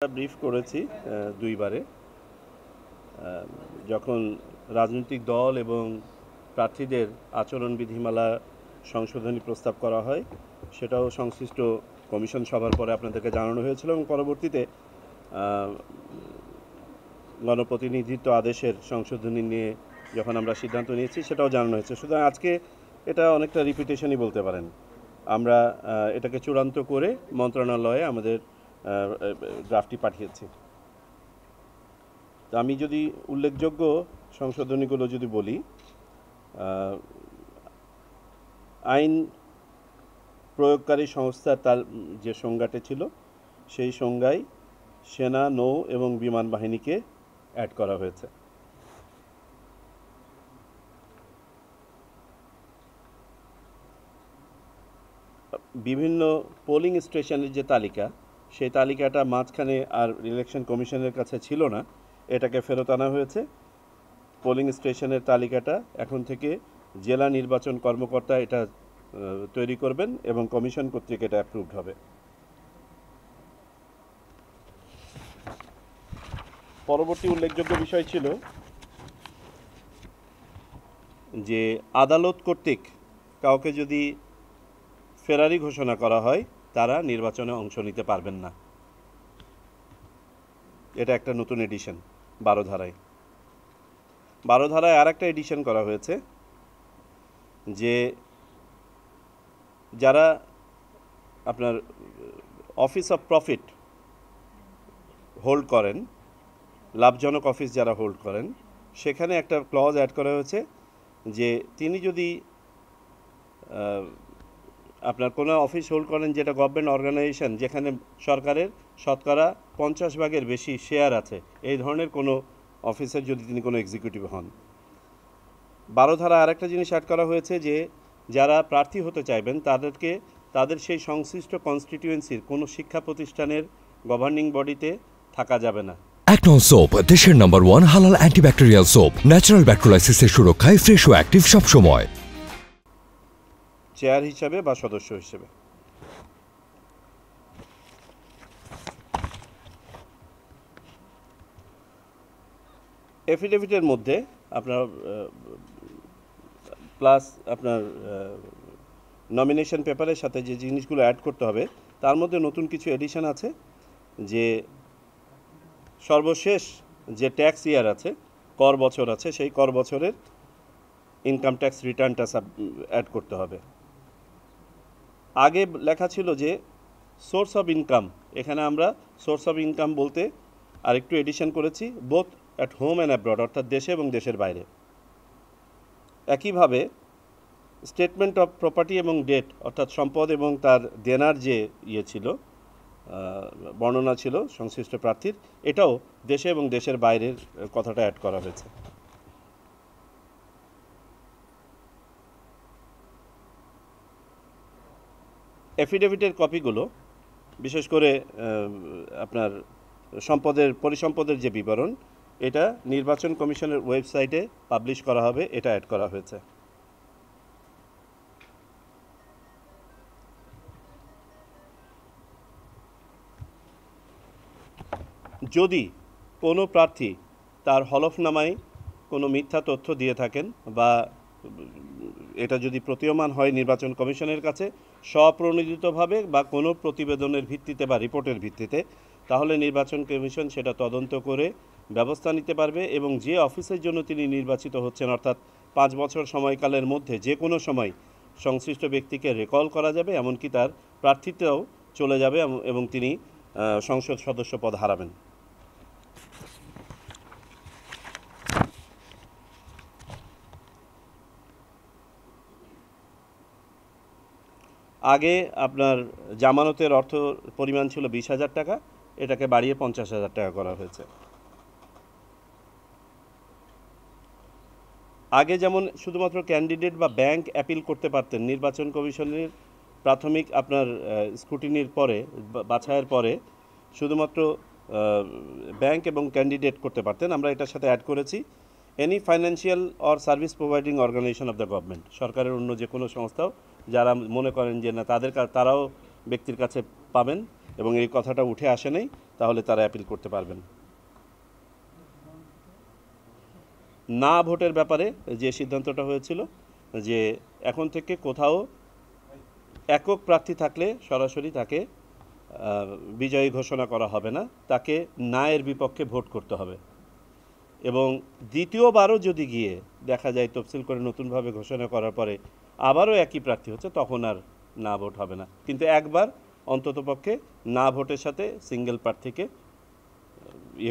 Brief করেছি দুইবারে। যখন রাজনৈতিক দল এবং প্রার্থীদের আচরণ বিধিমালা সংশোধনী প্রস্তাব করা হয়, সেটাও সংশ্লিষ্ট কমিশন সভার পরে আপনাদেরকে জানানো হয়েছিল এবং পরবর্তীতে গণপ্রতিনিধিত্ব আদেশের সংশোধনী নিয়ে যখন আমরা সিদ্ধান্ত নিয়েছি সেটাও জানানো হয়েছে। সুতরাং আজকে এটা অনেকটা রিপিটেশনই বলতে পারেন। আমরা এটাকে চূড়ান্ত করে মন্ত্রণালয়ে আমাদের ড্রাফটটি পাঠিয়েছি। তো আমি যদি উল্লেখযোগ্য সংশোধনীগুলো যদি বলি, আইন প্রয়োগকারী সংস্থার তার যে সংজ্ঞাটি ছিল সেই সংজ্ঞায় সেনা, নৌ এবং বিমান বাহিনীকে অ্যাড করা হয়েছে। বিভিন্ন পোলিং স্টেশনের যে তালিকা, সেই তালিকাটা মাঝখানে আর ইলেকশন কমিশনের কাছে ছিল না, এটাকে ফেরত আনা হয়েছে। পোলিং স্টেশনের তালিকাটা এখন থেকে জেলা নির্বাচন কর্মকর্তা এটা তৈরি করবেন এবং কমিশন কর্তৃক এটা অ্যাপ্রুভড হবে। পরবর্তী উল্লেখযোগ্য বিষয় ছিল যে আদালত কর্তৃক কাউকে যদি ফেরারি ঘোষণা করা হয়, তারা নির্বাচনে অংশ নিতে পারবেন না। এটা একটা নতুন এডিশন 12 ধারায়। 12 ধারায় আর একটা এডিশন করা হয়েছে যে যারা আপনার অফিস অফ প্রফিট হোল্ড করেন, লাভজনক অফিস যারা হোল্ড করেন, সেখানে একটা ক্লজ অ্যাড করা হয়েছে যে তিনি যদি আপনার কোনো অফিস হোল্ড করেন যেটা গভর্নমেন্ট অর্গানাইজেশন, যেখানে সরকারের শতকরা 50 ভাগের বেশি শেয়ার আছে, এই ধরনের কোনো অফিসের যদি তিনি কোনো এক্সিকিউটিভ হন। 12 ধারা আরেকটা জিনিস অ্যাড করা হয়েছে যে যারা প্রার্থী হতে চাইবেন তাদের সেই সংশ্লিষ্ট কনস্টিটিউয়েন্সির কোনো শিক্ষা প্রতিষ্ঠানের গভর্নিং বডিতে থাকা যাবে না। অ্যাকনন সোপ, দেশের নাম্বার 1 হালাল অ্যান্টিব্যাকটেরিয়াল সোপ, ন্যাচারাল ব্যাকটেরিয়ালাইসিসের সুরক্ষায় ফ্রেশ ও অ্যাক্টিভ সব সময়। চেয়ার হিসাবে বা সদস্য হিসেবে। এফিডেভিটের মধ্যে আপনার প্লাস আপনার নমিনেশন পেপারের সাথে যে জিনিসগুলো অ্যাড করতে হবে, তার মধ্যে নতুন কিছু এডিশন আছে যে সর্বশেষ যে ট্যাক্স ইয়ার আছে, কর বছর আছে, সেই কর বছরের ইনকাম ট্যাক্স রিটার্নটা অ্যাড করতে হবে। আগে লেখা ছিল যে সোর্স অফ ইনকাম, এখানে আমরা সোর্স অফ ইনকাম বলতে আরেকটু এডিশন করেছি, both at home and abroad, অর্থাৎ দেশে এবং দেশের বাইরে। একইভাবে স্টেটমেন্ট অফ প্রপার্টি এবং ডেট, অর্থাৎ সম্পদ এবং তার দেনার যে ছিল বর্ণনা ছিল সংশ্লিষ্ট প্রার্থীর, এটাও দেশে এবং দেশের বাইরের কথাটা অ্যাড করা হয়েছে। এফিডেভিটের কপিগুলো, বিশেষ করে আপনার পরিসম্পদের যে বিবরণ, এটা নির্বাচন কমিশনের ওয়েবসাইটে পাবলিশ করা হবে, এটা অ্যাড করা হয়েছে। যদি কোনো প্রার্থী তার হলফনামায় কোনো মিথ্যা তথ্য দিয়ে থাকেন বা এটা যদি প্রতীয়মান হয় নির্বাচন কমিশনের কাছে স্বপ্রণোদিতভাবে বা কোনো প্রতিবেদনের ভিত্তিতে বা রিপোর্টের ভিত্তিতে, তাহলে নির্বাচন কমিশন সেটা তদন্ত করে ব্যবস্থা নিতে পারবে এবং যে অফিসের জন্য তিনি নির্বাচিত হচ্ছেন, অর্থাৎ 5 বছর সময়কালের মধ্যে যে কোনো সময় সংশ্লিষ্ট ব্যক্তিকে রিকল করা যাবে, এমনকি তার প্রার্থিতাও চলে যাবে এবং তিনি সংসদ সদস্য পদ হারাবেন। আগে আপনার জামানতের অর্থ পরিমাণ ছিল 20,000 টাকা, এটাকে বাড়িয়ে 50,000 টাকা করা হয়েছে। আগে যেমন শুধুমাত্র ক্যান্ডিডেট বা ব্যাংক অ্যাপিল করতে পারতেন, নির্বাচন কমিশনের প্রাথমিক আপনার স্ক্রুটিনির পরে, বাছাইয়ের পরে শুধুমাত্র ব্যাংক এবং ক্যান্ডিডেট করতে পারতেন, আমরা এটার সাথে অ্যাড করেছি any financial or service providing organisation of the government, সরকারের অন্য যে কোনো সংস্থাও যারা মনে করেন যে না তারাও ব্যক্তির কাছে পাবেন, এবং এই কথাটা উঠে আসে নাই, তাহলে তারা অ্যাপিল করতে পারবেন। না ভোটের ব্যাপারে যে সিদ্ধান্তটা হয়েছিল যে এখন থেকে কোথাও একক প্রার্থী থাকলে সরাসরি তাকে বিজয়ী ঘোষণা করা হবে না, তাকে না এর বিপক্ষে ভোট করতে হবে। এবং দ্বিতীয়বারও যদি গিয়ে দেখা যায় তফসিল করে নতুনভাবে ঘোষণা করার পরে আবারও একই প্রার্থী হচ্ছে, তখন আর না ভোট হবে না। কিন্তু একবার অন্ততপক্ষে না ভোটের সাথে সিঙ্গেল প্রার্থীকে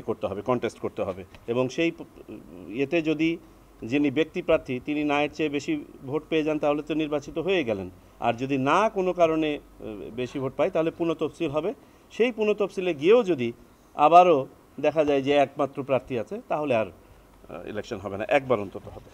করতে হবে, কন্টেস্ট করতে হবে। এবং সেই এতে যদি যিনি ব্যক্তি প্রার্থী তিনি না এর চেয়ে বেশি ভোট পেয়ে যান, তাহলে তো নির্বাচিত হয়ে গেলেন। আর যদি না কোনো কারণে বেশি ভোট পায়, তাহলে পুনঃতফসিল হবে। সেই পুনঃতফসিলে গিয়েও যদি আবারও দেখা যায় যে একমাত্র প্রার্থী আছে, তাহলে আর ইলেকশন হবে না, একবার অন্তত হবে।